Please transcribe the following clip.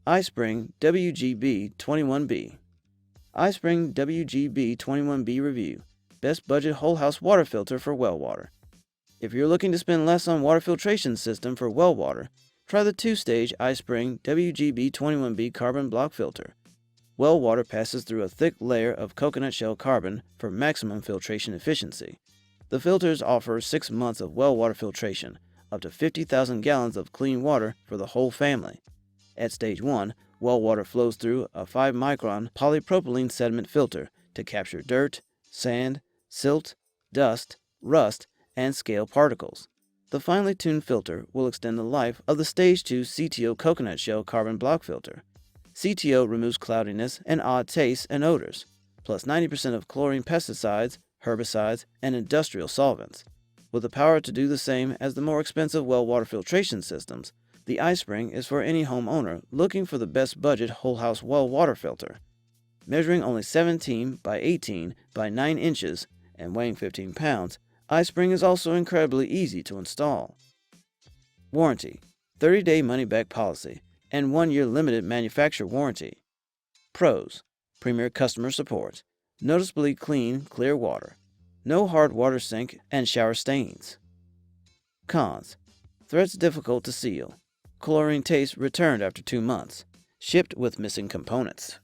iSpring WGB21B. iSpring WGB21B Review. Best budget whole house water filter for well water. If you're looking to spend less on water filtration system for well water, try the 2-stage iSpring WGB21B carbon block filter. Well water passes through a thick layer of coconut shell carbon for maximum filtration efficiency. The filters offer 6 months of well water filtration, up to 50,000 gallons of clean water for the whole family. At stage 1, well water flows through a 5-micron polypropylene sediment filter to capture dirt, sand, silt, dust, rust, and scale particles. The finely tuned filter will extend the life of the stage 2 CTO coconut shell carbon block filter. CTO removes cloudiness and odd tastes and odors, plus 90% of chlorine pesticides, herbicides, and industrial solvents. With the power to do the same as the more expensive well water filtration systems, the iSpring is for any homeowner looking for the best budget whole house well water filter. Measuring only 17 by 18 by 9 inches and weighing 15 pounds, iSpring is also incredibly easy to install. Warranty: 30-day money-back policy and 1-year limited manufacturer warranty. Pros: premier customer support, noticeably clean, clear water, no hard water sink and shower stains. Cons: threads difficult to seal, chlorine taste returned after 2 months, shipped with missing components.